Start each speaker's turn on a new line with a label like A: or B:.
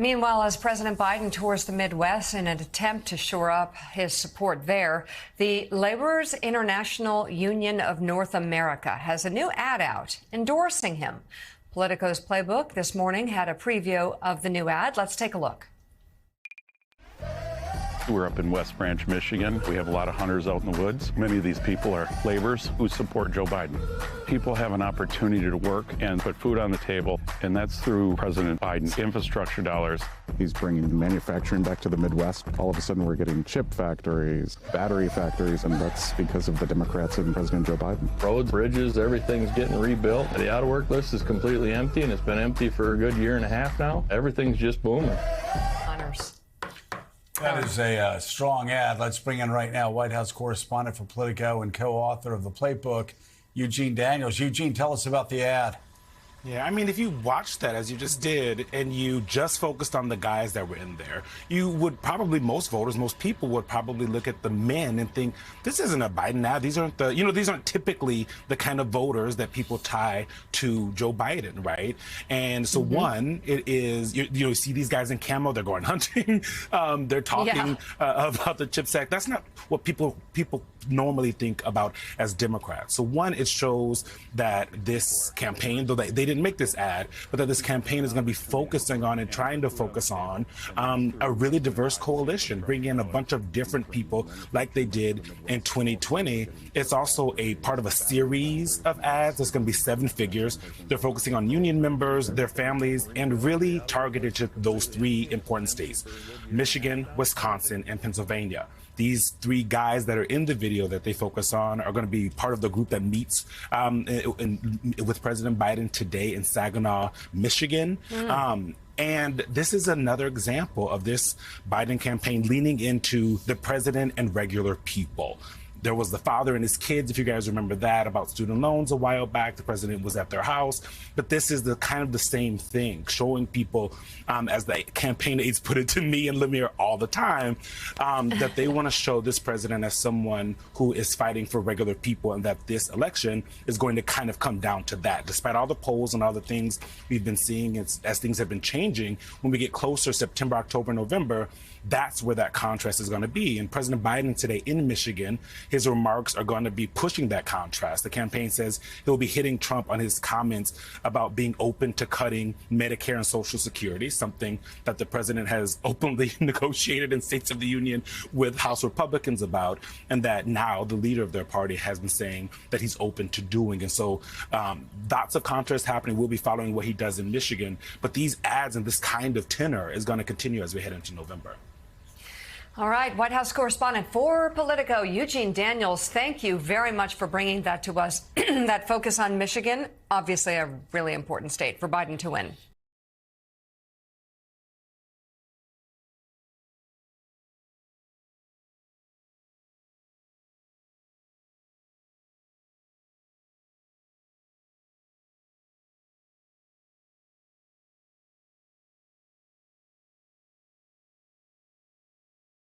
A: Meanwhile, as President Biden tours the Midwest in an attempt to shore up his support there, the Laborers International Union of North America has a new ad out endorsing him. Politico's Playbook this morning had a preview of the new ad. Let's take a look.
B: We're up in West Branch, Michigan. We have a lot of hunters out in the woods. Many of these people are laborers who support Joe Biden. People have an opportunity to work and put food on the table, and that's through President Biden's infrastructure dollars.
C: He's bringing manufacturing back to the Midwest. All of a sudden, we're getting chip factories, battery factories, and that's because of the Democrats and President Joe Biden.
D: Roads, bridges, everything's getting rebuilt. The out-of-work list is completely empty, and it's been empty for a good year and a half now. Everything's just booming.
A: Honors.
E: That is a strong ad. Let's bring in right now White House correspondent for Politico and co-author of the Playbook, Eugene Daniels. Eugene, tell us about the ad.
F: Yeah, I mean, if you watched that as you just did and you just focused on the guys that were in there, you would probably, most voters, most people would probably look at the men and think, this isn't a Biden ad. These aren't these aren't typically the kind of voters that people tie to Joe Biden, right? And so one, it is, you see these guys in camo, they're going hunting, they're talking about the CHIPS Act. That's not what people normally think about as Democrats. So one, it shows that this campaign, though they didn't make this ad, but that this campaign is going to be focusing on and trying to focus on a really diverse coalition, bring in a bunch of different people like they did in 2020. It's also a part of a series of ads. There's going to be 7 figures. They're focusing on union members, their families, and really targeted to those 3 important states, Michigan, Wisconsin, and Pennsylvania. These 3 guys that are in the video that they focus on are going to be part of the group that meets with President Biden today in Saginaw, Michigan. And this is another example of this Biden campaign leaning into the president and regular people. There was the father and his kids, if you guys remember that, about student loans a while back. The president was at their house. But this is the kind of the same thing, showing people, as the campaign aides put it to me and Lemire all the time, that they want to show this president as someone who is fighting for regular people, and that this election is going to kind of come down to that. Despite all the polls and all the things we've been seeing as things have been changing, when we get closer, September, October, November, that's where that contrast is going to be. And President Biden today in Michigan, his remarks are going to be pushing that contrast. The campaign says he'll be hitting Trump on his comments about being open to cutting Medicare and Social Security, something that the president has openly negotiated in States of the Union with House Republicans about, and that now the leader of their party has been saying that he's open to doing. And so lots of contrast happening. We'll be following what he does in Michigan. But these ads and this kind of tenor is going to continue as we head into November.
A: All right, White House correspondent for Politico, Eugene Daniels, thank you very much for bringing that to us. That focus on Michigan, obviously a really important state for Biden to win.